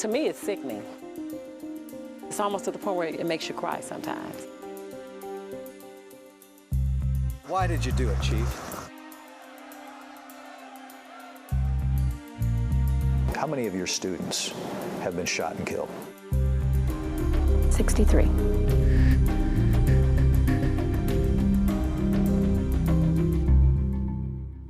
To me, it's sickening. It's almost to the point where it makes you cry sometimes. Why did you do it, Chief? How many of your students have been shot and killed? 63.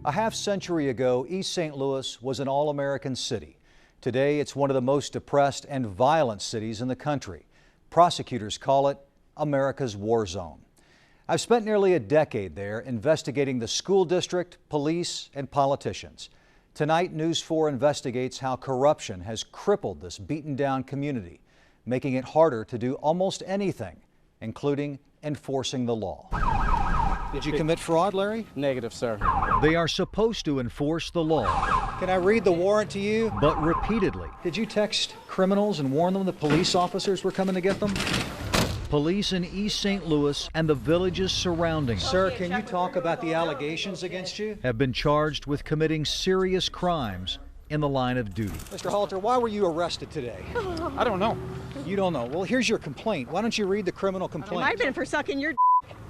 A half-century ago, East St. Louis was an all-American city. Today, it's one of the most depressed and violent cities in the country. Prosecutors call it America's war zone. I've spent nearly a decade there investigating the school district, police, and politicians. Tonight, News 4 investigates how corruption has crippled this beaten-down community, making it harder to do almost anything, including enforcing the law. Did you commit fraud, Larry? Negative, sir. They are supposed to enforce the law. Can I read the warrant to you? But repeatedly. Did you text criminals and warn them that police officers were coming to get them? Police in East St. Louis and the villages surrounding. Sir, can you talk about the allegations against you? Have been charged with committing serious crimes in the line of duty. Mr. Halter, why were you arrested today? I don't know. You don't know. Well, here's your complaint. Why don't you read the criminal complaint? It might have been for sucking your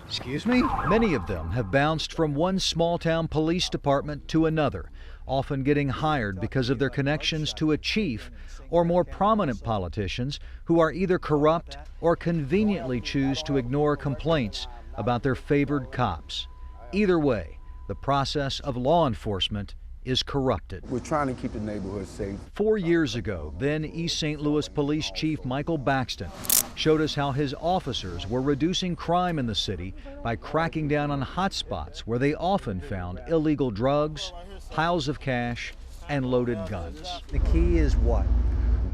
Excuse me? Many of them have bounced from one small-town police department to another, often getting hired because of their connections to a chief or more prominent politicians who are either corrupt or conveniently choose to ignore complaints about their favored cops. Either way, the process of law enforcement is corrupted. We're trying to keep the neighborhood safe. 4 years ago, then East St. Louis Police Chief Michael Baxton showed us how his officers were reducing crime in the city by cracking down on hotspots where they often found illegal drugs, piles of cash, and loaded guns. The key is what?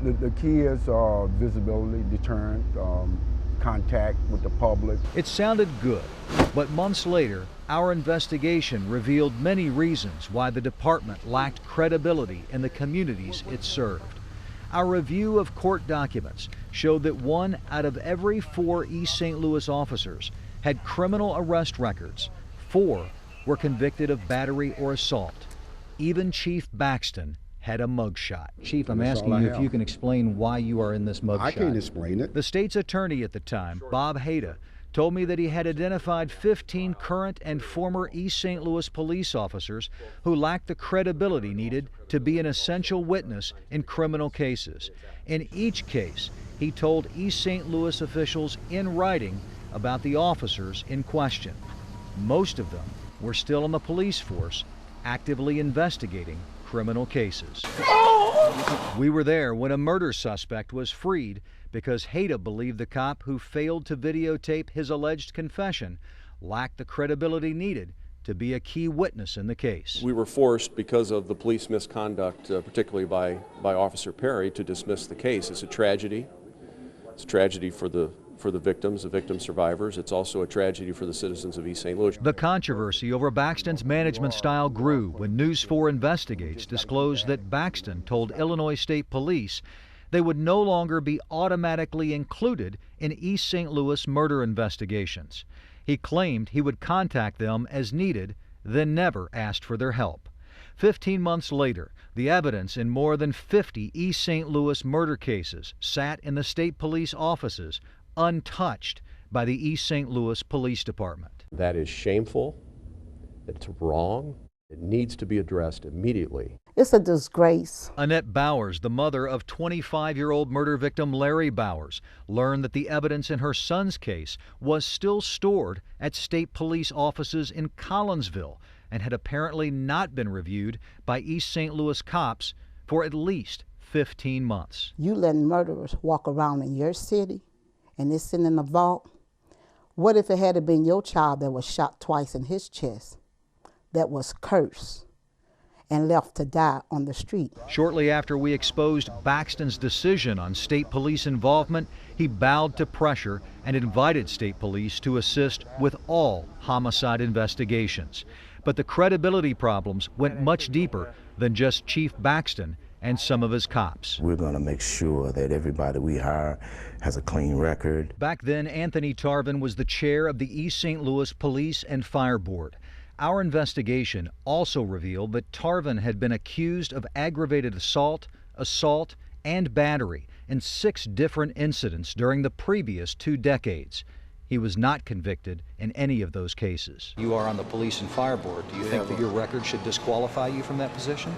The key is visibility, deterrent, contact with the public. It sounded good, but months later, our investigation revealed many reasons why the department lacked credibility in the communities it served. Our review of court documents showed that 1 out of every 4 East St. Louis officers had criminal arrest records. 4 were convicted of battery or assault. Even Chief Baxton had a mugshot. Chief, I'm asking you if you can explain why you are in this mugshot. I can't explain it. The state's attorney at the time, Bob Haida, told me that he had identified 15 current and former East St. Louis police officers who lacked the credibility needed to be an essential witness in criminal cases. In each case, he told East St. Louis officials in writing about the officers in question. Most of them were still on the police force, actively investigating criminal cases. We were there when a murder suspect was freed because Haida believed the cop who failed to videotape his alleged confession lacked the credibility needed to be a key witness in the case. We were forced, because of the police misconduct, particularly by Officer Perry, to dismiss the case. It's a tragedy. It's a tragedy for the victims, the victim survivors. It's also a tragedy for the citizens of East St. Louis. The controversy over Baxton's management style grew when News 4 Investigates disclosed that Baxton told Illinois State Police they would no longer be automatically included in East St. Louis murder investigations. He claimed he would contact them as needed, then never asked for their help. 15 months later, the evidence in more than 50 East St. Louis murder cases sat in the state police offices, untouched by the East St. Louis Police Department. That is shameful. It's wrong. It needs to be addressed immediately. It's a disgrace. Annette Bowers, the mother of 25-year-old murder victim Larry Bowers, learned that the evidence in her son's case was still stored at state police offices in Collinsville and had apparently not been reviewed by East St. Louis cops for at least 15 months. You letting murderers walk around in your city and it's sitting in a vault? What if it had been your child that was shot twice in his chest, that was cursed and left to die on the street? Shortly after we exposed Baxton's decision on state police involvement, he bowed to pressure and invited state police to assist with all homicide investigations. But the credibility problems went much deeper than just Chief Baxton and some of his cops. We're going to make sure that everybody we hire has a clean record. Back then, Anthony Tarvin was the chair of the East St. Louis Police and Fire Board. Our investigation also revealed that Tarvin had been accused of aggravated assault, and battery in 6 different incidents during the previous 2 decades. He was not convicted in any of those cases. You are on the Police and Fire Board. Do you think that your record should disqualify you from that position?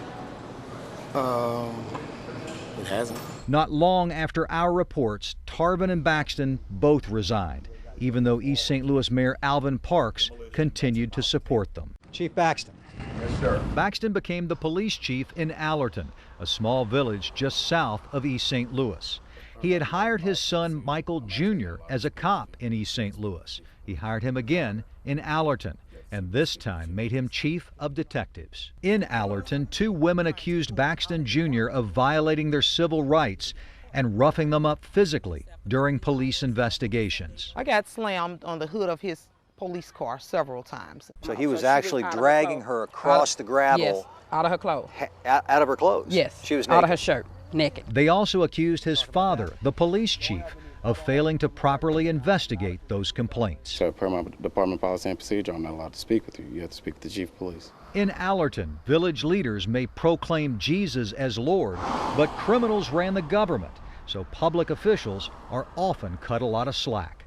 It hasn't. Not long after our reports, Tarvin and Baxton both resigned, even though East St. Louis Mayor Alvin Parks continued to support them. Chief Baxton. Yes, sir. Baxton became the police chief in Allerton, a small village just south of East St. Louis. He had hired his son Michael Jr. as a cop in East St. Louis. He hired him again in Allerton, and this time made him chief of detectives. In Allerton, 2 women accused Baxton Jr. of violating their civil rights and roughing them up physically during police investigations. I got slammed on the hood of his police car several times. So he was actually dragging her across the gravel. Yes, out of her clothes. Out of her clothes? Yes, She was naked. out of her shirt, naked. They also accused his father, the police chief, of failing to properly investigate those complaints. So per my department policy and procedure, I'm not allowed to speak with you. You have to speak with the chief of police. In Allerton, village leaders may proclaim Jesus as Lord, but criminals ran the government, so public officials are often cut a lot of slack.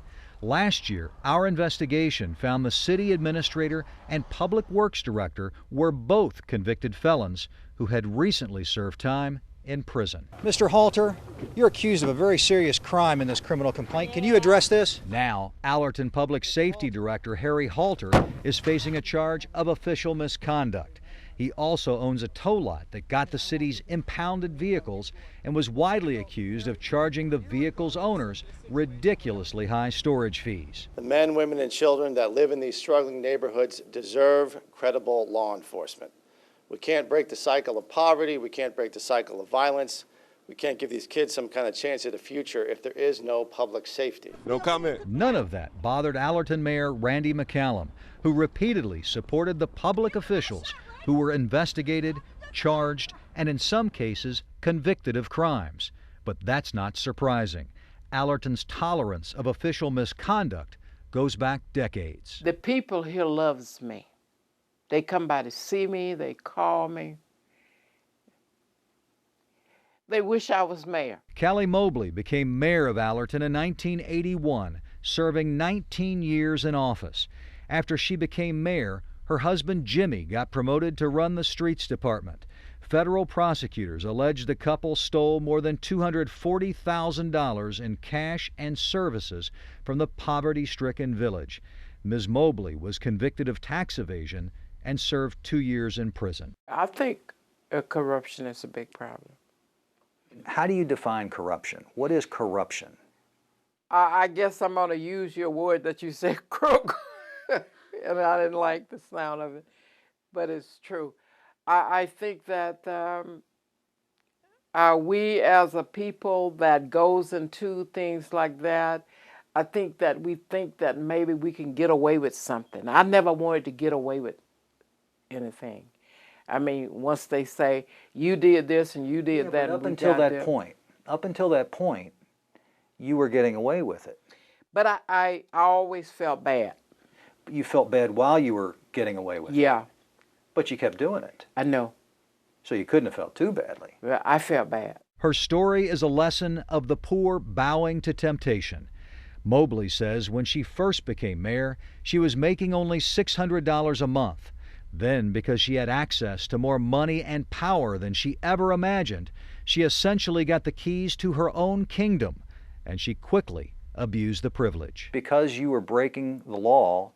Last year, our investigation found the city administrator and public works director were both convicted felons who had recently served time in prison. Mr. Halter, you're accused of a very serious crime in this criminal complaint. Can you address this? Now, Allerton Public Safety Director Harry Halter is facing a charge of official misconduct. He also owns a tow lot that got the city's impounded vehicles and was widely accused of charging the vehicle's owners ridiculously high storage fees. The men, women, and children that live in these struggling neighborhoods deserve credible law enforcement. We can't break the cycle of poverty. We can't break the cycle of violence. We can't give these kids some kind of chance at a future if there is no public safety. No comment. None of that bothered Allerton Mayor Randy McCallum, who repeatedly supported the public officials who were investigated, charged, and in some cases convicted of crimes. But that's not surprising. Allerton's tolerance of official misconduct goes back decades. The people here loves me. They come by to see me, they call me. They wish I was mayor. Callie Mobley became mayor of Allerton in 1981, serving 19 years in office. After she became mayor, her husband Jimmy got promoted to run the streets department. Federal prosecutors allege the couple stole more than $240,000 in cash and services from the poverty-stricken village. Ms. Mobley was convicted of tax evasion and served 2 years in prison. I think corruption is a big problem. How do you define corruption? What is corruption? I guess I'm going to use your word that you said, crook. And I didn't like the sound of it, but it's true. I think that we as a people that goes into things like that, I think that we think that maybe we can get away with something. I never wanted to get away with anything. I mean, once they say, you did this and you did that. Up until that point, you were getting away with it. But I always felt bad. You felt bad while you were getting away with it. Yeah. But you kept doing it. I know. So you couldn't have felt too badly. I felt bad. Her story is a lesson of the poor bowing to temptation. Mobley says when she first became mayor, she was making only $600 a month. Then, because she had access to more money and power than she ever imagined, she essentially got the keys to her own kingdom, and she quickly abused the privilege. Because you were breaking the law,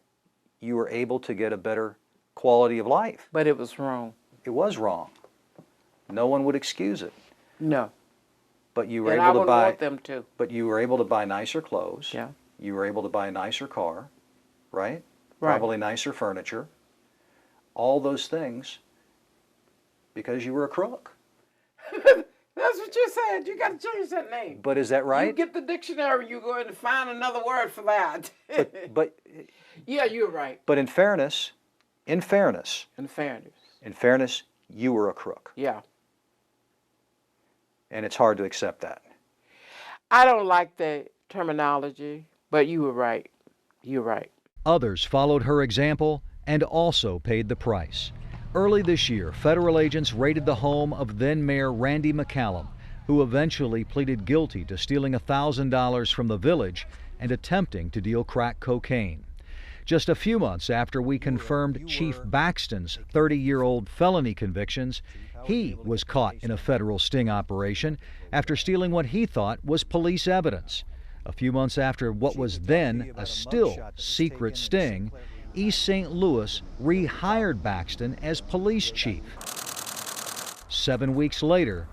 you were able to get a better quality of life. But it was wrong. It was wrong. No one would excuse it. No. But you were and able I would to buy. Want them to. But you were able to buy nicer clothes. Yeah. You were able to buy a nicer car, right? Right. Probably nicer furniture. All those things because you were a crook. That's what you said. You got to change that name. But is that right? You get the dictionary, you're going to find another word for that. But yeah, you're right. But in fairness, you were a crook. Yeah. And it's hard to accept that. I don't like the terminology, but you were right. You're right. Others followed her example and also paid the price. Early this year, federal agents raided the home of then-Mayor Randy McCallum, who eventually pleaded guilty to stealing $1,000 from the village and attempting to deal crack cocaine. Just a few months after we confirmed Chief Baxton's 30-year-old felony convictions, he was caught in a federal sting operation after stealing what he thought was police evidence. A few months after what was then a still secret sting, East St. Louis rehired Baxton as police chief. 7 weeks later,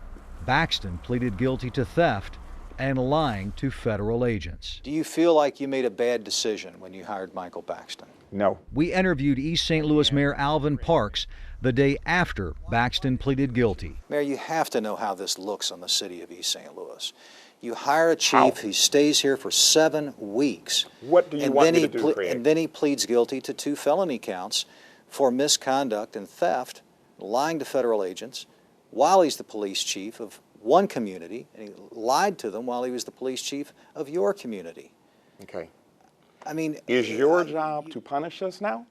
Baxton pleaded guilty to theft and lying to federal agents. Do you feel like you made a bad decision when you hired Michael Baxton? No. We interviewed East St. Louis Mayor Alvin Parks the day after Baxton pleaded guilty. Mayor, you have to know how this looks on the city of East St. Louis. You hire a chief who stays here for 7 weeks. What do you want me to do, Craig? And then he pleads guilty to 2 felony counts for misconduct and theft, lying to federal agents, while he's the police chief of one community, and he lied to them while he was the police chief of your community. Okay. I mean, is your job to punish us now?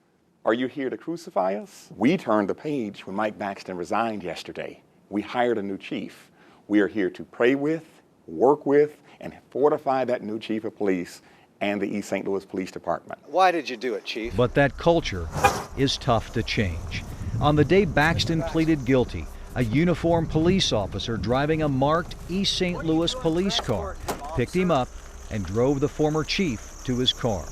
Are you here to crucify us? We turned the page when Mike Baxton resigned yesterday. We hired a new chief. We are here to pray with, work with, and fortify that new chief of police and the East St. Louis Police Department. Why did you do it, Chief? But that culture is tough to change. On the day Baxton pleaded guilty, a uniformed police officer driving a marked East St. Louis police car picked him up and drove the former chief to his car.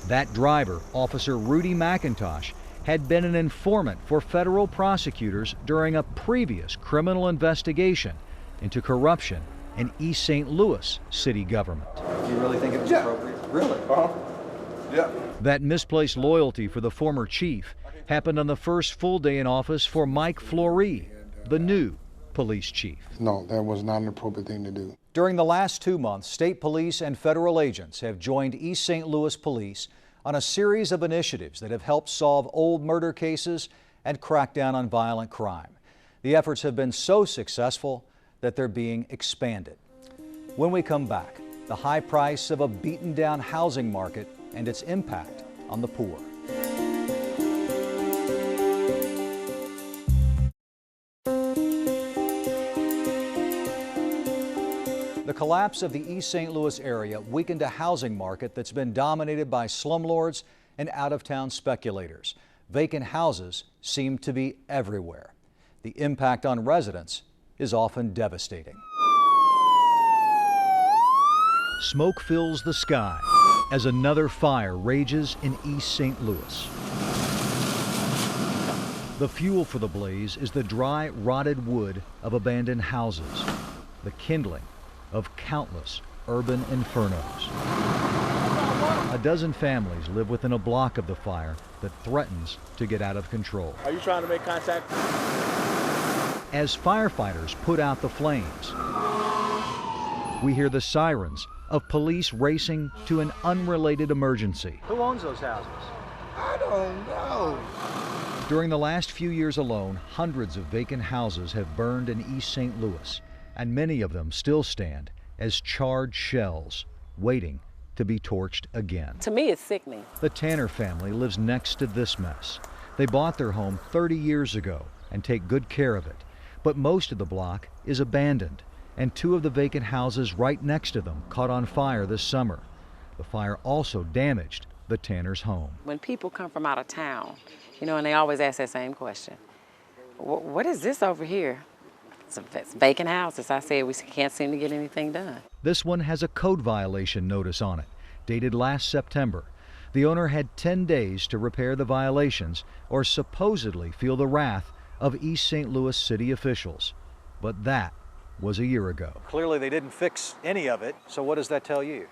That driver, Officer Rudy McIntosh, had been an informant for federal prosecutors during a previous criminal investigation into corruption in East St. Louis city government. You really think it was appropriate? Really? Yeah. That misplaced loyalty for the former chief happened on the first full day in office for Mike Flory, the new police chief. No, that was not an appropriate thing to do. During the last 2 months, state police and federal agents have joined East St. Louis Police on a series of initiatives that have helped solve old murder cases and crack down on violent crime. The efforts have been so successful that they're being expanded. When we come back, the high price of a beaten down housing market and its impact on the poor. The collapse of the East St. Louis area weakened a housing market that's been dominated by slumlords and out-of-town speculators. Vacant houses seem to be everywhere. The impact on residents is often devastating. Smoke fills the sky as another fire rages in East St. Louis. The fuel for the blaze is the dry, rotted wood of abandoned houses, the kindling of countless urban infernos. A dozen families live within a block of the fire that threatens to get out of control. Are you trying to make contact? As firefighters put out the flames, we hear the sirens of police racing to an unrelated emergency. Who owns those houses? I don't know. During the last few years alone, hundreds of vacant houses have burned in East St. Louis, and many of them still stand as charred shells, waiting to be torched again. To me, it's sickening. The Tanner family lives next to this mess. They bought their home 30 years ago and take good care of it. But most of the block is abandoned, and 2 of the vacant houses right next to them caught on fire this summer. The fire also damaged the Tanners' home. When people come from out of town, and they always ask that same question. What is this over here? It's vacant houses. I said we can't seem to get anything done. This one has a code violation notice on it, dated last September. The owner had 10 days to repair the violations or supposedly feel the wrath of East St. Louis city officials. But that was a year ago. Clearly they didn't fix any of it, so what does that tell you?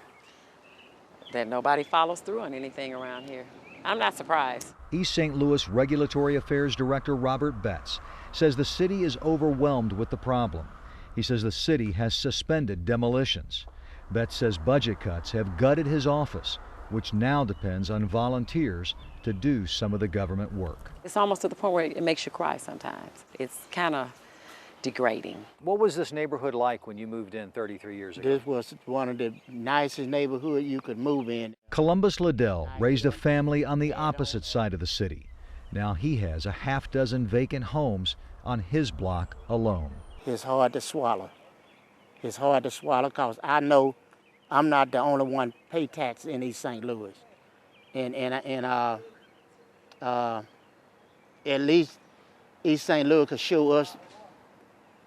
That nobody follows through on anything around here. I'm not surprised. East St. Louis Regulatory Affairs Director Robert Betts says the city is overwhelmed with the problem. He says the city has suspended demolitions. Betts says budget cuts have gutted his office, which now depends on volunteers to do some of the government work. It's almost to the point where it makes you cry sometimes. It's kind of degrading. What was this neighborhood like when you moved in 33 years ago? This was one of the nicest neighborhoods you could move in. Columbus Liddell raised a family on the opposite side of the city. Now he has a half dozen vacant homes on his block alone. It's hard to swallow. It's hard to swallow because I know I'm not the only one pay tax in East St. Louis. And at least East St. Louis could show us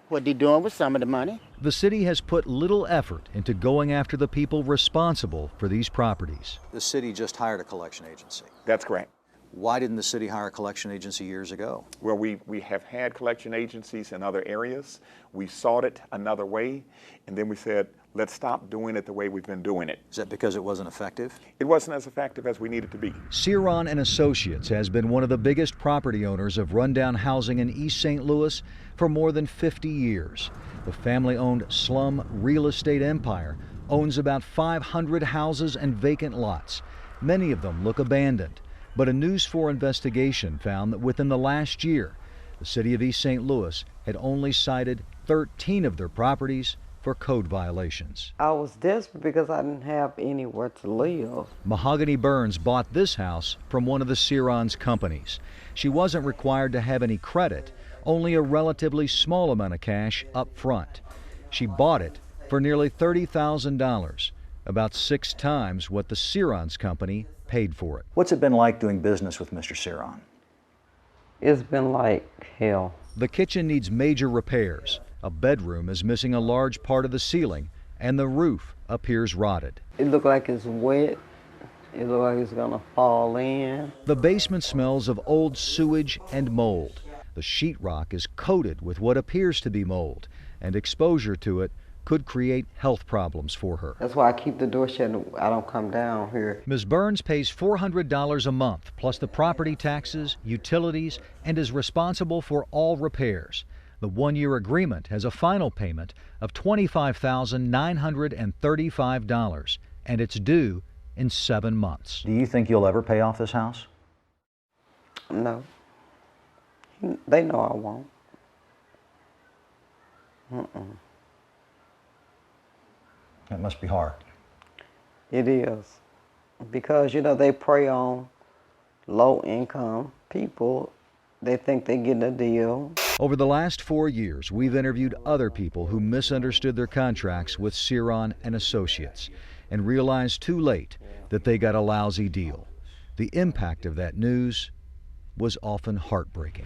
what they're doing with some of the money. The city has put little effort into going after the people responsible for these properties. The city just hired a collection agency. That's correct. Why didn't the city hire a collection agency years ago? Well, we have had collection agencies in other areas. We sought it another way, and then we said, let's stop doing it the way we've been doing it. Is that because it wasn't effective? It wasn't as effective as we needed to be. Ceron and Associates has been one of the biggest property owners of rundown housing in East St. Louis for more than 50 years. The family-owned slum real estate empire owns about 500 houses and vacant lots. Many of them look abandoned. But a News 4 investigation found that within the last year, the city of East St. Louis had only cited 13 of their properties for code violations. I was desperate because I didn't have anywhere to live. Mahogany Burns bought this house from one of the Ceron's companies. She wasn't required to have any credit, only a relatively small amount of cash up front. She bought it for nearly $30,000, about 6 times what the Ceron's company paid for it. What's it been like doing business with Mr. Ceron? It's been like hell. The kitchen needs major repairs. A bedroom is missing a large part of the ceiling, and the roof appears rotted. It looks like it's wet. It looks like it's gonna fall in. The basement smells of old sewage and mold. The sheetrock is coated with what appears to be mold, and exposure to it could create health problems for her. That's why I keep the door shut and I don't come down here. Ms. Burns pays $400 a month, plus the property taxes, utilities, and is responsible for all repairs. The one-year agreement has a final payment of $25,935, and it's due in 7 months. Do you think you'll ever pay off this house? No. They know I won't. It must be hard. It is. Because, you know, they prey on low-income people. They think they're getting a deal. Over the last 4 years, we've interviewed other people who misunderstood their contracts with Ceron and Associates and realized too late that they got a lousy deal. The impact of that news was often heartbreaking.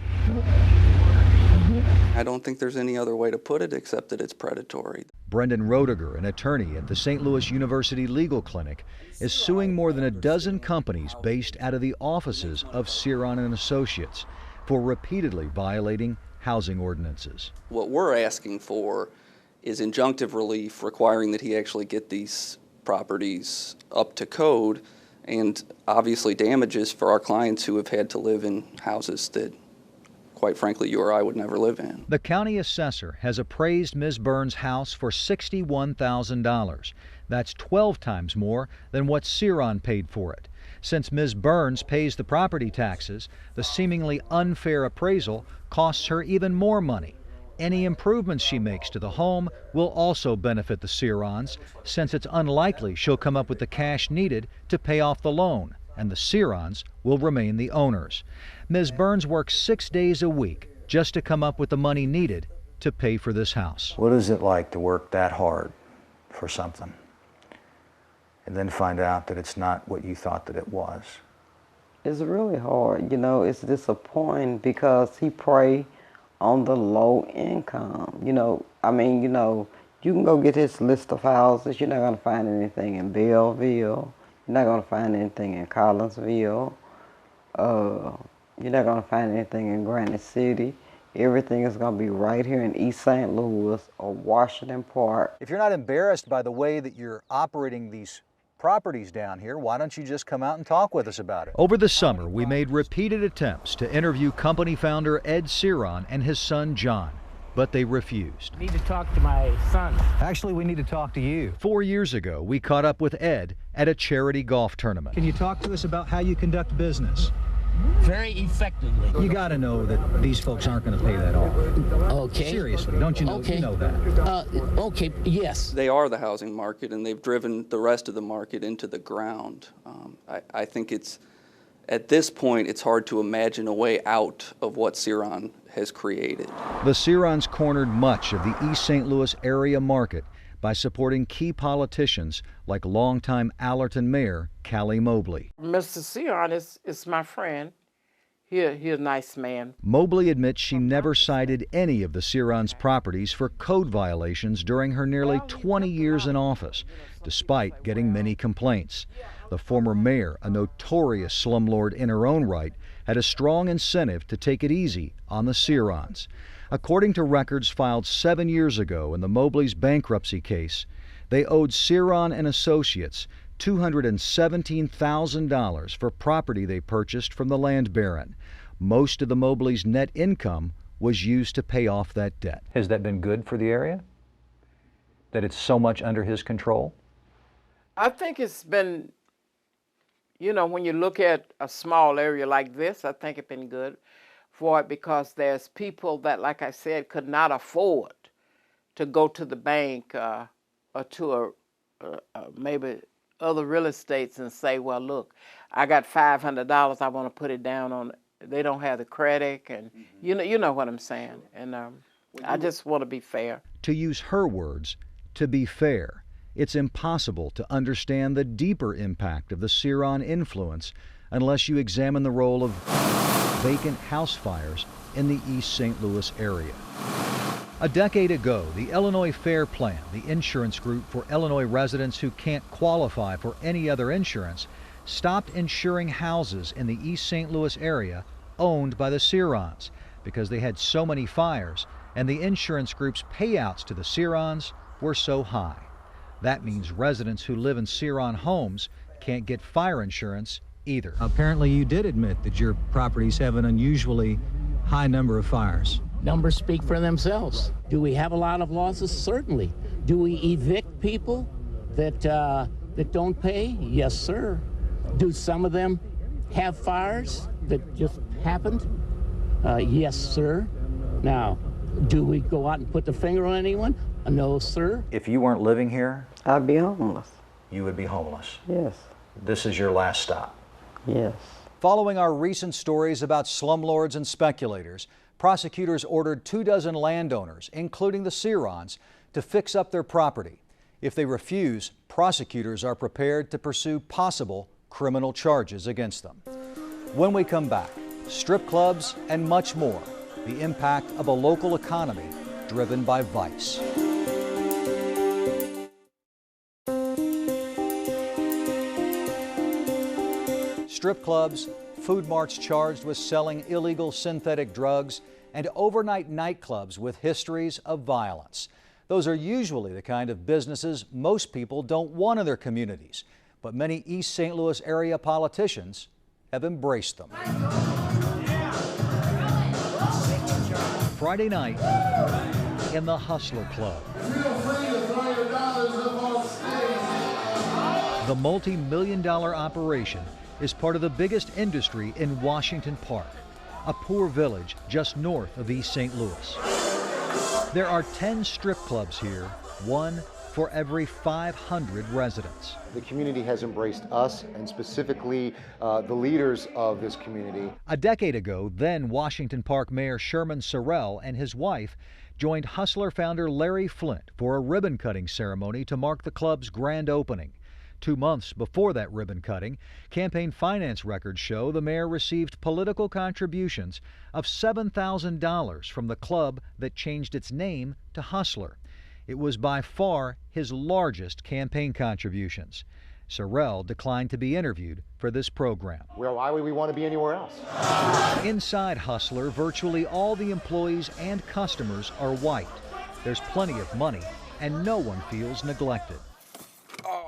I don't think there's any other way to put it except that it's predatory. Brendan Roediger, an attorney at the St. Louis University Legal Clinic, is suing more than a dozen companies based out of the offices of Ceron and Associates for repeatedly violating housing ordinances. What we're asking for is injunctive relief requiring that he actually get these properties up to code, and obviously damages for our clients who have had to live in houses that, quite frankly, you or I would never live in. The county assessor has appraised Ms. Burns' house for $61,000. That's 12 times more than what Ceron paid for it. Since Ms. Burns pays the property taxes, the seemingly unfair appraisal costs her even more money. Any improvements she makes to the home will also benefit the Cerons, since it's unlikely she'll come up with the cash needed to pay off the loan, and the Cerons will remain the owners. Ms. Burns works 6 days a week just to come up with the money needed to pay for this house. What is it like to work that hard for something and then find out that it's not what you thought that it was? It's really hard. You know, it's disappointing because he prey on the low income. You know, I mean, you know, you can go get his list of houses. You're not going to find anything in Belleville. You're not going to find anything in Collinsville. You're not going to find anything in Granite City. Everything is going to be right here in East St. Louis or Washington Park. If you're not embarrassed by the way that you're operating these properties down here, why don't you just come out and talk with us about it? Over the summer, we made repeated attempts to interview company founder Ed Ceron and his son John, but they refused. I need to talk to my son. Actually, we need to talk to you. 4 years ago, we caught up with Ed at a charity golf tournament. Can you talk to us about how you conduct business? Very effectively. You got to know that these folks aren't going to pay that off. Okay. Seriously, don't you know? Okay. You know that. Okay, yes. They are the housing market, and they've driven the rest of the market into the ground. I think it's, at this point, it's hard to imagine a way out of what Ceron has created. The Cerons cornered much of the East St. Louis area market by supporting key politicians like longtime Allerton Mayor Callie Mobley. Mr. Sion is my friend. He's a nice man. Mobley admits she never cited any of the Ciron's properties for code violations during her nearly 20 years in office, despite getting many complaints. The former mayor, a notorious slumlord in her own right, had a strong incentive to take it easy on the Cirons. According to records filed 7 years ago in the Mobley's bankruptcy case, they owed Ciron and Associates $217,000 for property they purchased from the land baron. Most of the Mobley's net income was used to pay off that debt. Has that been good for the area? That it's so much under his control? I think it's been, you know, when you look at a small area like this, I think it's been good for it because there's people that, like I said, could not afford to go to the bank or to maybe other real estates and say, well, look, I got $500, I want to put it down on, they don't have the credit, and you know what I'm saying. And I just want to be fair. To use her words, to be fair, it's impossible to understand the deeper impact of the Ciron influence unless you examine the role of vacant house fires in the East St. Louis area. A decade ago, the Illinois Fair Plan, the insurance group for Illinois residents who can't qualify for any other insurance, stopped insuring houses in the East St. Louis area owned by the Cirons because they had so many fires and the insurance group's payouts to the Cirons were so high. That means residents who live in Ciron homes can't get fire insurance either. Apparently you did admit that your properties have an unusually high number of fires. Numbers speak for themselves. Do we have a lot of losses? Certainly. Do we evict people that don't pay? Yes, sir. Do some of them have fires that just happened? Yes, sir. Now, do we go out and put the finger on anyone? No, sir. If you weren't living here, I'd be homeless. you would be homeless. Yes. This is your last stop. Yes. Following our recent stories about slumlords and speculators, prosecutors ordered 24 landowners, including the Cirons, to fix up their property. If they refuse, prosecutors are prepared to pursue possible criminal charges against them. When we come back, strip clubs and much more, the impact of a local economy driven by vice. Strip clubs, food marts charged with selling illegal synthetic drugs, and overnight nightclubs with histories of violence. Those are usually the kind of businesses most people don't want in their communities, but many East St. Louis area politicians have embraced them. Friday night in the Hustler Club. The multi-million-dollar operation is part of the biggest industry in Washington Park, a poor village just north of East St. Louis. There are 10 strip clubs here, one for every 500 residents. The community has embraced us, and specifically the leaders of this community. A decade ago, then Washington Park Mayor Sherman Sorrell and his wife joined Hustler founder Larry Flint for a ribbon-cutting ceremony to mark the club's grand opening. 2 months before that ribbon cutting, campaign finance records show the mayor received political contributions of $7,000 from the club that changed its name to Hustler. It was by far his largest campaign contributions. Sorrell declined to be interviewed for this program. Well, why would we want to be anywhere else? Inside Hustler, virtually all the employees and customers are white. There's plenty of money, and no one feels neglected.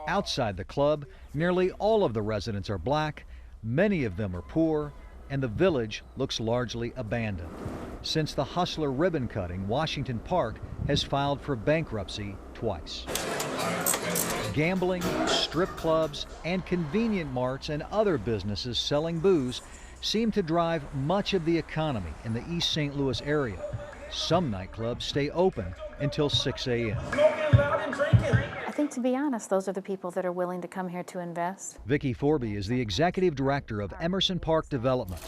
Outside the club, nearly all of the residents are black, many of them are poor, and the village looks largely abandoned. Since the Hustler ribbon cutting, Washington Park has filed for bankruptcy twice. Gambling, strip clubs, and convenient marts and other businesses selling booze seem to drive much of the economy in the East St. Louis area. Some nightclubs stay open until 6 a.m. I think, to be honest, those are the people that are willing to come here to invest. Vicki Forby is the executive director of Emerson Park Development,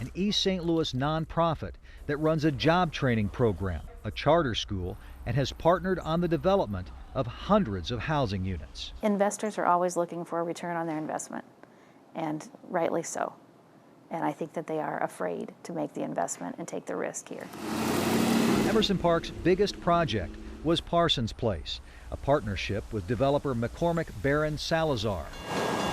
an East St. Louis nonprofit that runs a job training program, a charter school, and has partnered on the development of hundreds of housing units. Investors are always looking for a return on their investment, and rightly so. And I think that they are afraid to make the investment and take the risk here. Emerson Park's biggest project was Parsons Place, a partnership with developer McCormick Barron Salazar.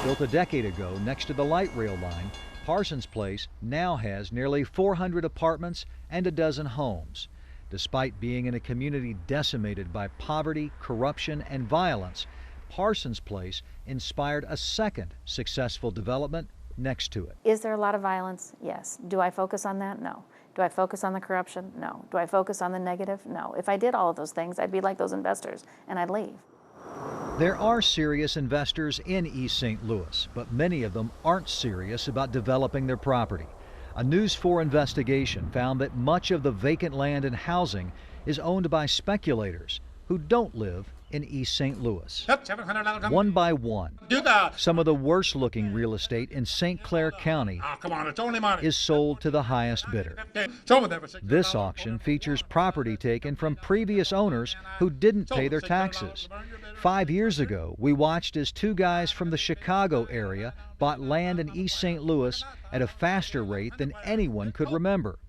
Built a decade ago next to the light rail line, Parsons Place now has nearly 400 apartments and a dozen homes. Despite being in a community decimated by poverty, corruption, and violence, Parsons Place inspired a second successful development next to it. Is there a lot of violence? Yes. Do I focus on that? No. Do I focus on the corruption? No. Do I focus on the negative? No. If I did all of those things, I'd be like those investors and I'd leave. There are serious investors in East St. Louis, but many of them aren't serious about developing their property. A News 4 investigation found that much of the vacant land and housing is owned by speculators who don't live in East St. Louis. One by one, some of the worst looking real estate in St. Clair County is sold to the highest bidder. This auction features property taken from previous owners who didn't pay their taxes. 5 years ago, we watched as two guys from the Chicago area bought land in East St. Louis at a faster rate than anyone could remember.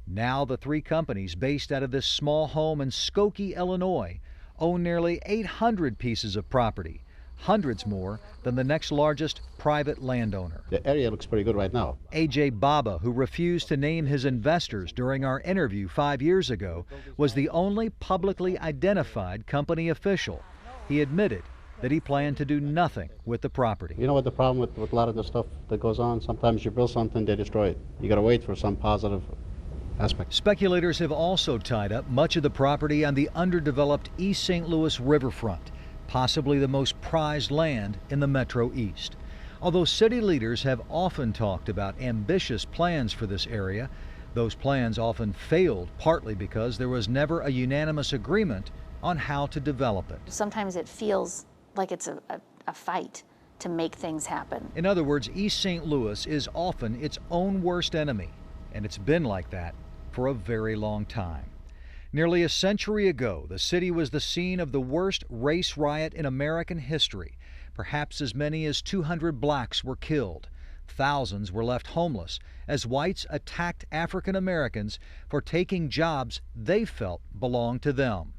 Now the three companies based out of this small home in Skokie, Illinois, own nearly 800 pieces of property, hundreds more than the next largest private landowner. The area looks pretty good right now. A.J. Baba, who refused to name his investors during our interview 5 years ago, was the only publicly identified company official. He admitted that he planned to do nothing with the property. You know what the problem with a lot of the stuff that goes on? Sometimes you build something, they destroy it. You gotta wait for some positive aspect. Speculators have also tied up much of the property on the underdeveloped East St. Louis riverfront, possibly the most prized land in the Metro East. Although city leaders have often talked about ambitious plans for this area, those plans often failed partly because there was never a unanimous agreement on how to develop it. Sometimes it feels like it's a fight to make things happen. In other words, East St. Louis is often its own worst enemy, and it's been like that for a very long time. Nearly a century ago, the city was the scene of the worst race riot in American history. Perhaps as many as 200 blacks were killed. Thousands were left homeless as whites attacked African Americans for taking jobs they felt belonged to them.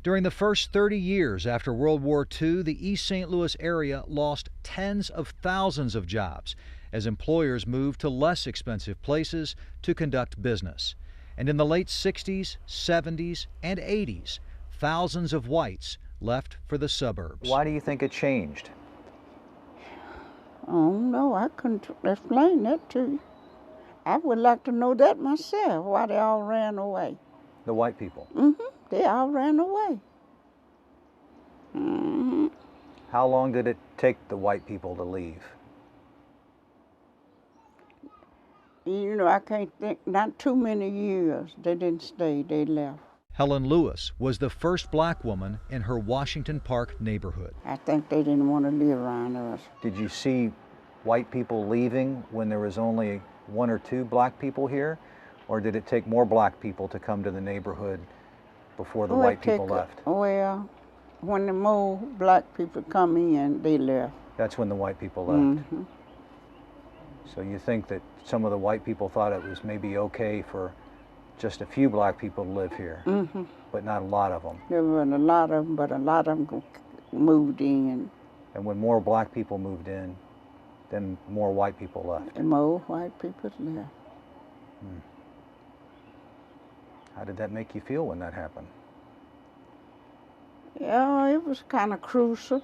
During the first 30 years after World War II, the East St. Louis area lost tens of thousands of jobs as employers moved to less expensive places to conduct business. And in the late 60s, 70s, and 80s, thousands of whites left for the suburbs. Why do you think it changed? Oh, no, I couldn't explain that to you. I would like to know that myself, why they all ran away. The white people? They all ran away. How long did it take the white people to leave? You know, I can't think, not too many years. They didn't stay, they left. Helen Lewis was the first black woman in her Washington Park neighborhood. I think they didn't want to live around us. Did you see white people leaving when there was only 1 or 2 black people here? Or did it take more black people to come to the neighborhood before the white people left? Well, when the more black people come in, they left. That's when the white people left. So you think that some of the white people thought it was maybe okay for just a few black people to live here, but not a lot of them. There weren't a lot of them, but a lot of them moved in. And when more black people moved in, then more white people left. And more white people left. How did that make you feel when that happened? Yeah, it was kind of crucial.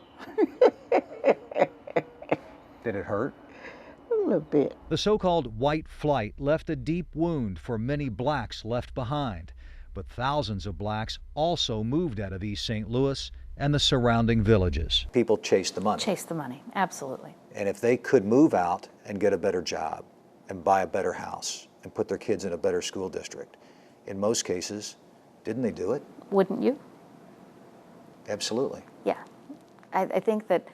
Did it hurt? A little bit. The so-called white flight left a deep wound for many blacks left behind, but thousands of blacks also moved out of East St. Louis and the surrounding villages. People chase the money. Chase the money, absolutely. And if they could move out and get a better job and buy a better house and put their kids in a better school district, in most cases, didn't they do it? Wouldn't you? Absolutely. Yeah. I think that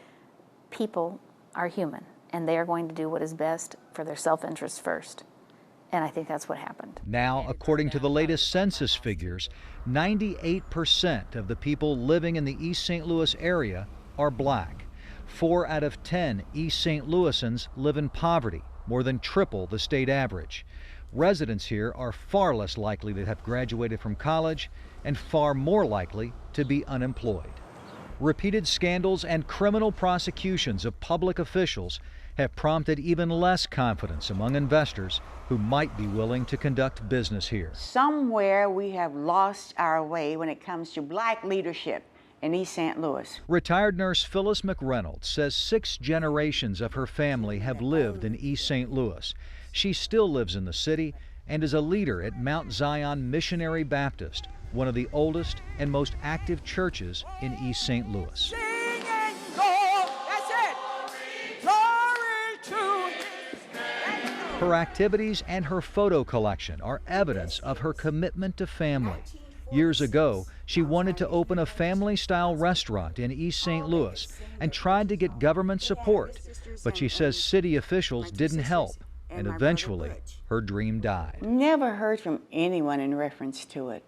people are human, and they are going to do what is best for their self-interest first. And I think that's what happened. Now, according to the latest census figures, 98% of the people living in the East St. Louis area are black. 4 out of 10 East St. Louisans live in poverty, more than triple the state average. Residents here are far less likely to have graduated from college and far more likely to be unemployed. Repeated scandals and criminal prosecutions of public officials have prompted even less confidence among investors who might be willing to conduct business here. Somewhere we have lost our way when it comes to black leadership in East St. Louis. Retired nurse Phyllis McReynolds says 6 generations of her family have lived in East St. Louis. She still lives in the city and is a leader at Mount Zion Missionary Baptist, one of the oldest and most active churches in East St. Louis. Her activities and her photo collection are evidence of her commitment to family. Years ago, she wanted to open a family-style restaurant in East St. Louis and tried to get government support, but she says city officials didn't help, and eventually her dream died. Never heard from anyone in reference to it.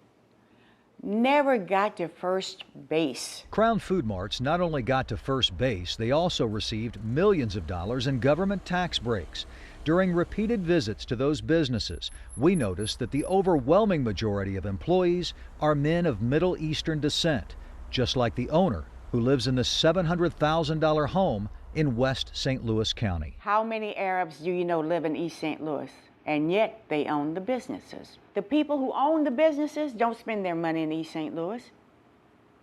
Never got to first base. Crown Food Marts not only got to first base, they also received millions of dollars in government tax breaks. During repeated visits to those businesses, we noticed that the overwhelming majority of employees are men of Middle Eastern descent, just like the owner, who lives in the $700,000 home in West St. Louis County. How many Arabs do you know live in East St. Louis? And yet they own the businesses. The people who own the businesses don't spend their money in East St. Louis.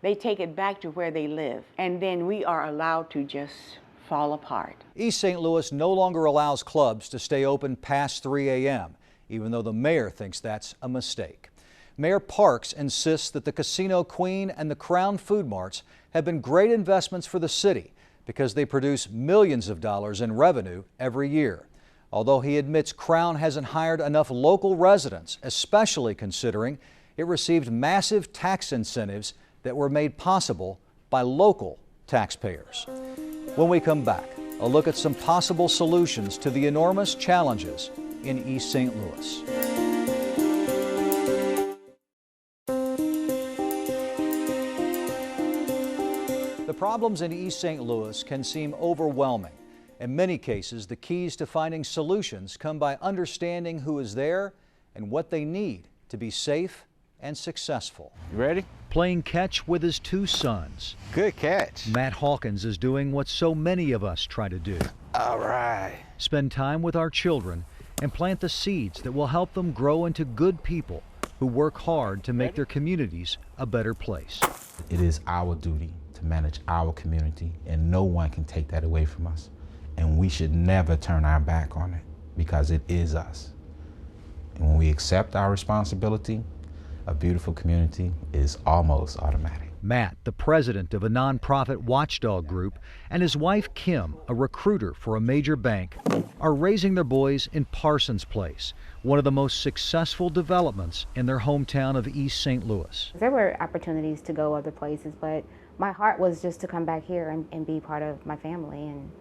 They take it back to where they live. And then we are allowed to just fall apart. East St. Louis no longer allows clubs to stay open past 3 a.m., even though the mayor thinks that's a mistake. Mayor Parks insists that the Casino Queen and the Crown Food Marts have been great investments for the city because they produce millions of dollars in revenue every year. Although he admits Crown hasn't hired enough local residents, especially considering it received massive tax incentives that were made possible by local taxpayers. When we come back, a look at some possible solutions to the enormous challenges in East St. Louis. The problems in East St. Louis can seem overwhelming. In many cases, the keys to finding solutions come by understanding who is there and what they need to be safe and successful. You ready? Playing catch with his 2 sons. Good catch. Matt Hawkins is doing what so many of us try to do. All right. Spend time with our children and plant the seeds that will help them grow into good people who work hard to make their communities a better place. It is our duty to manage our community, and no one can take that away from us. And we should never turn our back on it because it is us. And when we accept our responsibility, a beautiful community is almost automatic. Matt, the president of a nonprofit watchdog group, and his wife Kim, a recruiter for a major bank, are raising their boys in Parsons Place, one of the most successful developments in their hometown of East St. Louis. There were opportunities to go other places, but my heart was just to come back here and be part of my family and,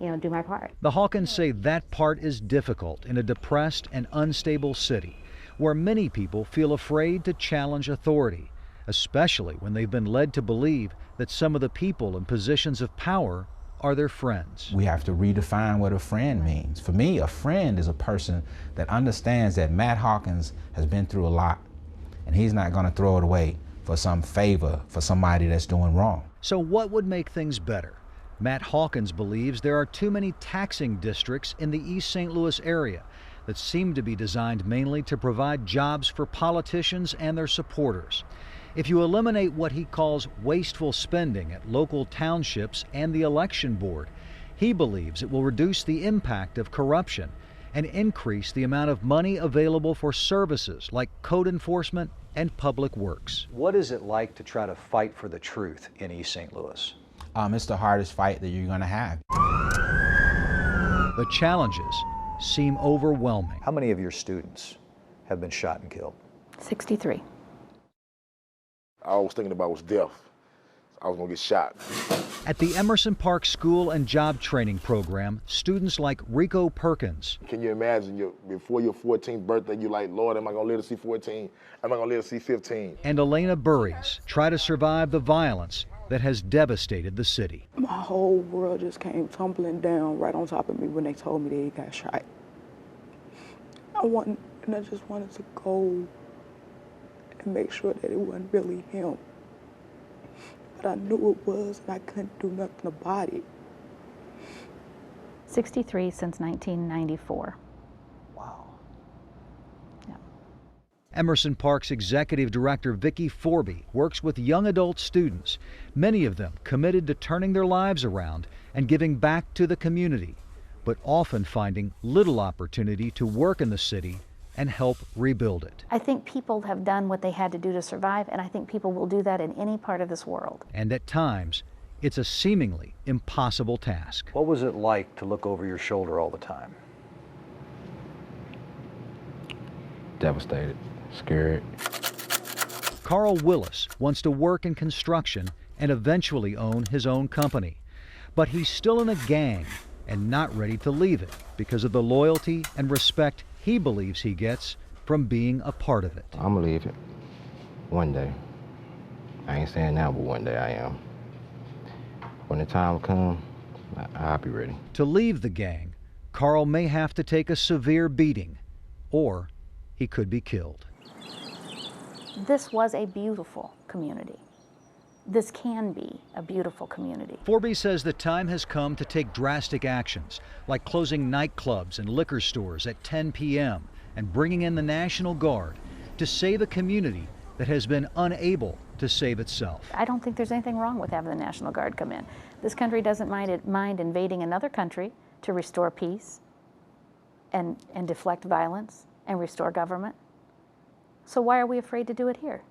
you know, do my part. The Hawkins say that part is difficult in a depressed and unstable city, where many people feel afraid to challenge authority, especially when they've been led to believe that some of the people in positions of power are their friends. We have to redefine what a friend means. For me, a friend is a person that understands that Matt Hawkins has been through a lot, and he's not going to throw it away for some favor for somebody that's doing wrong. So what would make things better? Matt Hawkins believes there are too many taxing districts in the East St. Louis area that seem to be designed mainly to provide jobs for politicians and their supporters. If you eliminate what he calls wasteful spending at local townships and the election board, he believes it will reduce the impact of corruption and increase the amount of money available for services like code enforcement and public works. What is it like to try to fight for the truth in East St. Louis? It's the hardest fight that you're going to have. The challenges seem overwhelming. How many of your students have been shot and killed? 63. All I was thinking about was death. I was going to get shot. At the Emerson Park School and Job Training Program, students like Rico Perkins. Can you imagine before your 14th birthday, you're like, Lord, am I going to live to see 14? Am I going to live to see 15? And Elena Burries try to survive the violence that has devastated the city. My whole world just came tumbling down right on top of me when they told me that he got shot. I just wanted to go and make sure that it wasn't really him. But I knew it was, and I couldn't do nothing about it. 63 since 1994. Emerson Park's executive director, Vicki Forby, works with young adult students, many of them committed to turning their lives around and giving back to the community, but often finding little opportunity to work in the city and help rebuild it. I think people have done what they had to do to survive, and I think people will do that in any part of this world. And at times, it's a seemingly impossible task. What was it like to look over your shoulder all the time? Devastated, scared. Carl Willis wants to work in construction and eventually own his own company. But he's still in a gang and not ready to leave it because of the loyalty and respect he believes he gets from being a part of it. I'm gonna leave it one day. I ain't saying now, but one day I am. When the time comes, I'll be ready. To leave the gang, Carl may have to take a severe beating, or he could be killed. This was a beautiful community. This can be a beautiful community. Forby says the time has come to take drastic actions, like closing nightclubs and liquor stores at 10 p.m. and bringing in the National Guard to save a community that has been unable to save itself. I don't think there's anything wrong with having the National Guard come in. This country doesn't mind invading another country to restore peace and deflect violence and restore government. So why are we afraid to do it here?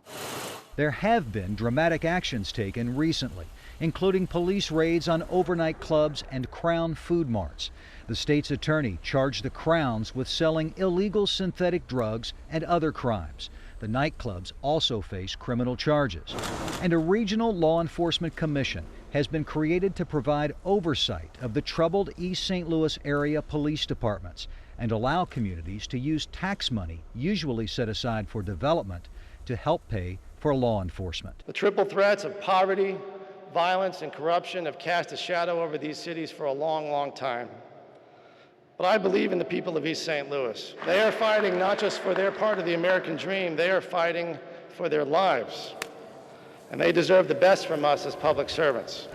There have been dramatic actions taken recently, including police raids on overnight clubs and Crown food marts. The state's attorney charged the Crowns with selling illegal synthetic drugs and other crimes. The nightclubs also face criminal charges. And a regional law enforcement commission has been created to provide oversight of the troubled East St. Louis area police departments and allow communities to use tax money usually set aside for development to help pay for law enforcement. The triple threats of poverty, violence, and corruption have cast a shadow over these cities for a long, long time. But I believe in the people of East St. Louis. They are fighting not just for their part of the American dream, they are fighting for their lives. And they deserve the best from us as public servants.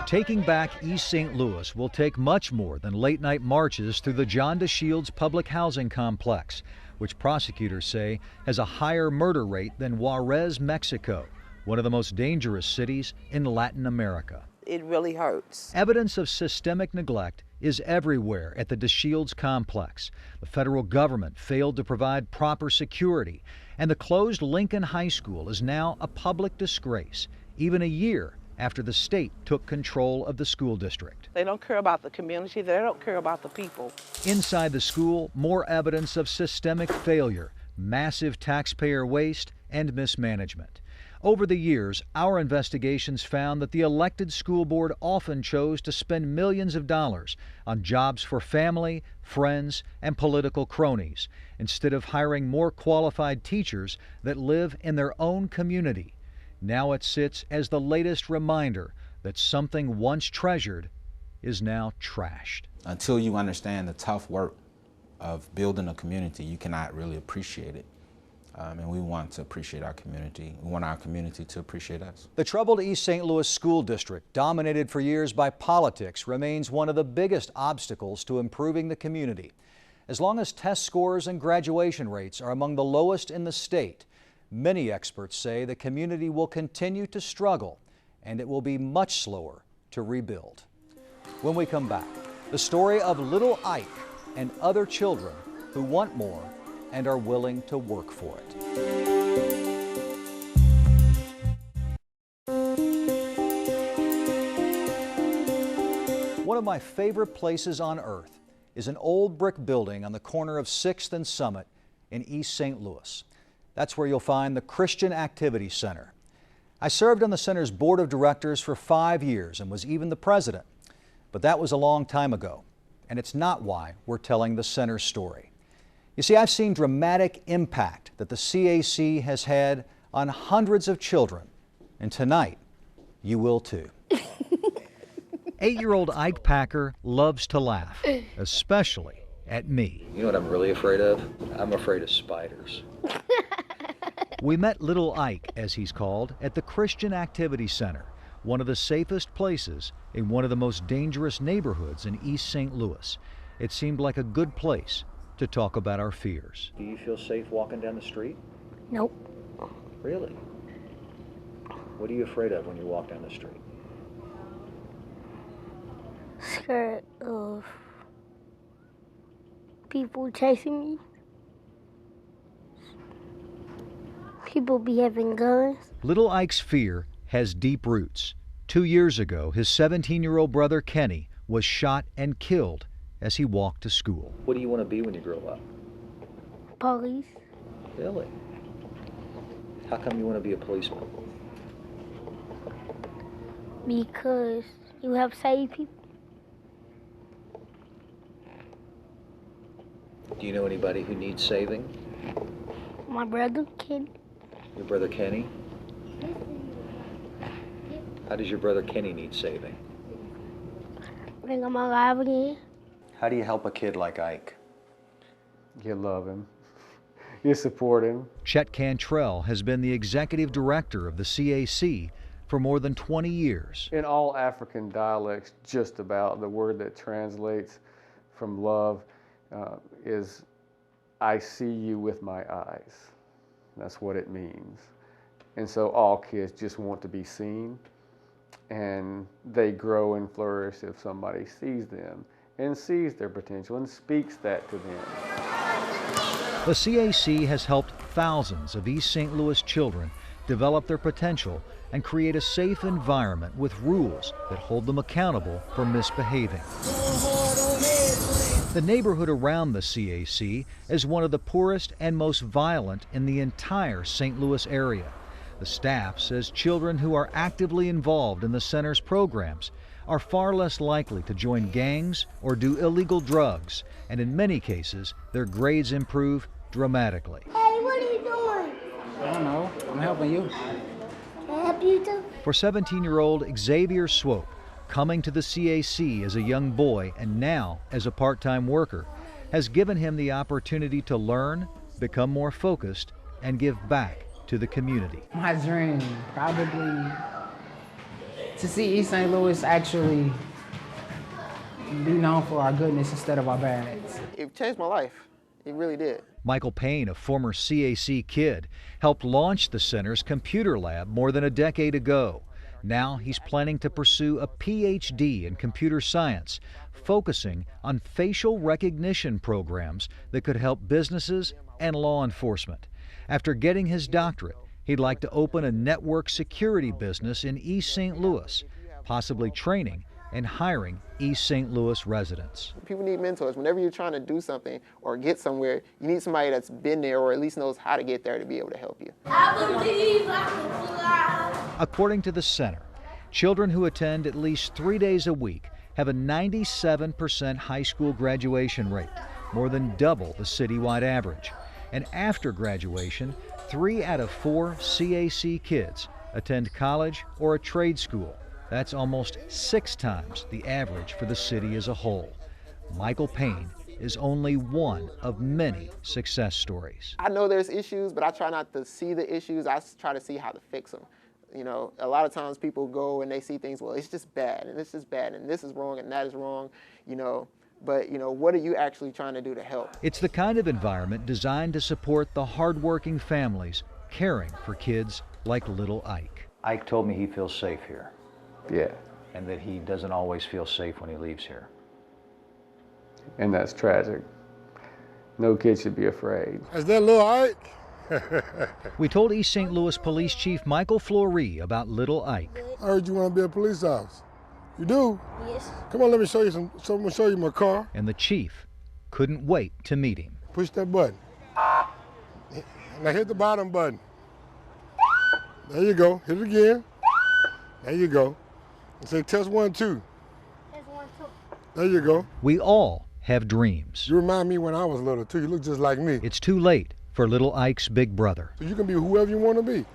Taking back East St. Louis will take much more than late-night marches through the John DeShields public housing complex, which prosecutors say has a higher murder rate than Juarez, Mexico, one of the most dangerous cities in Latin America. It really hurts. Evidence of systemic neglect is everywhere at the DeShields complex. The federal government failed to provide proper security, and the closed Lincoln High School is now a public disgrace, even a year after the state took control of the school district. They don't care about the community, they don't care about the people. Inside the school, more evidence of systemic failure, massive taxpayer waste, and mismanagement. Over the years, our investigations found that the elected school board often chose to spend millions of dollars on jobs for family, friends, and political cronies, instead of hiring more qualified teachers that live in their own community. Now it sits as the latest reminder that something once treasured is now trashed. Until you understand the tough work of building a community, you cannot really appreciate it. And we want to appreciate our community. We want our community to appreciate us. The troubled East St. Louis school district, dominated for years by politics, remains one of the biggest obstacles to improving the community. As long as test scores and graduation rates are among the lowest in the state, many experts say the community will continue to struggle and it will be much slower to rebuild. When we come back, the story of little Ike and other children who want more and are willing to work for it. One of my favorite places on earth is an old brick building on the corner of 6th and Summit in East St. Louis. That's where you'll find the Christian Activity Center. I served on the center's board of directors for 5 years and was even the president. But that was a long time ago, and it's not why we're telling the center's story. You see, I've seen dramatic impact that the CAC has had on hundreds of children, and tonight you will too. 8-year-old Ike Packer loves to laugh, especially at me. You know what I'm really afraid of? I'm afraid of spiders. We met little Ike, as he's called, at the Christian Activity Center, one of the safest places in one of the most dangerous neighborhoods in East St. Louis. It seemed like a good place to talk about our fears. Do you feel safe walking down the street? Nope. Really? What are you afraid of when you walk down the street? Scared of people chasing me. People be having guns. Little Ike's fear has deep roots. 2 years ago, his 17-year-old brother Kenny was shot and killed as he walked to school. What do you want to be when you grow up? Police. Really? How come you want to be a policeman? Because you help save people. Do you know anybody who needs saving? My brother, Kenny. Your brother Kenny? How does your brother Kenny need saving? Bring him alive again. How do you help a kid like Ike? You love him. You support him. Chet Cantrell has been the executive director of the CAC for more than 20 years. In all African dialects, just about, the word that translates from love is, I see you with my eyes. That's what it means. And so all kids just want to be seen, and they grow and flourish if somebody sees them and sees their potential and speaks that to them. The CAC has helped thousands of East St. Louis children develop their potential and create a safe environment with rules that hold them accountable for misbehaving. The neighborhood around the CAC is one of the poorest and most violent in the entire St. Louis area. The staff says children who are actively involved in the center's programs are far less likely to join gangs or do illegal drugs, and in many cases, their grades improve dramatically. Hey, what are you doing? I don't know. I'm helping you. Can I help you too? For 17-year-old Xavier Swope, coming to the CAC as a young boy and now as a part-time worker has given him the opportunity to learn, become more focused, and give back to the community. My dream, probably to see East St. Louis actually be known for our goodness instead of our bads. It changed my life. It really did. Michael Payne, a former CAC kid, helped launch the center's computer lab more than a decade ago. Now he's planning to pursue a PhD in computer science, focusing on facial recognition programs that could help businesses and law enforcement. After getting his doctorate, he'd like to open a network security business in East St. Louis, possibly training and hiring East St. Louis residents. People need mentors. Whenever you're trying to do something or get somewhere, you need somebody that's been there or at least knows how to get there to be able to help you. I believe I can fly. According to the center, children who attend at least 3 days a week have a 97% high school graduation rate, more than double the citywide average. And after graduation, 3 out of 4 CAC kids attend college or a trade school. That's almost 6 times the average for the city as a whole. Michael Payne is only one of many success stories. I know there's issues, but I try not to see the issues. I try to see how to fix them. You know, a lot of times people go and they see things, well, it's just bad, and it's just bad, and this is wrong, and that is wrong, you know. But, you know, what are you actually trying to do to help? It's the kind of environment designed to support the hardworking families caring for kids like little Ike. Ike told me he feels safe here. Yeah. And that he doesn't always feel safe when he leaves here. And that's tragic. No kid should be afraid. Is that little Ike? We told East St. Louis Police Chief Michael Fleury about little Ike. I heard you want to be a police officer. You do? Yes. Come on, let me show you I'm gonna show you my car. And the chief couldn't wait to meet him. Push that button. Now hit the bottom button. There you go. Hit it again. There you go. And say test 1, 2. Test 1, 2. There you go. We all have dreams. You remind me when I was little too. You look just like me. It's too late for little Ike's big brother. So you can be whoever you want to be.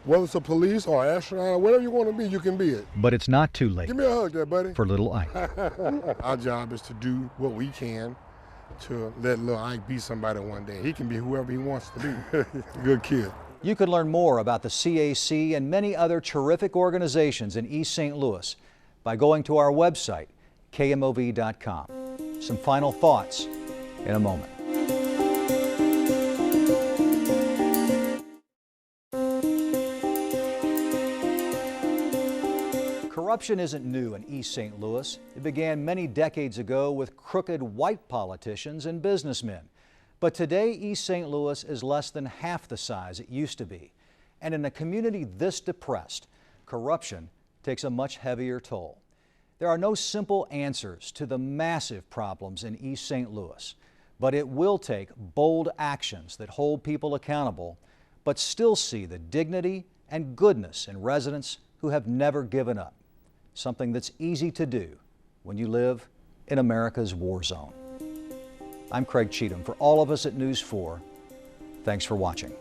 Whether it's a police or astronaut or whatever you want to be, you can be it. But it's not too late. Give me a hug there, buddy. For little Ike. Our job is to do what we can to let little Ike be somebody one day. He can be whoever he wants to be. Good kid. You can learn more about the CAC and many other terrific organizations in East St. Louis by going to our website, KMOV.com. Some final thoughts in a moment. Corruption isn't new in East St. Louis. It began many decades ago with crooked white politicians and businessmen. But today, East St. Louis is less than half the size it used to be. And in a community this depressed, corruption takes a much heavier toll. There are no simple answers to the massive problems in East St. Louis, but it will take bold actions that hold people accountable, but still see the dignity and goodness in residents who have never given up. Something that's easy to do when you live in America's war zone. I'm Craig Cheatham. For all of us at News 4, thanks for watching.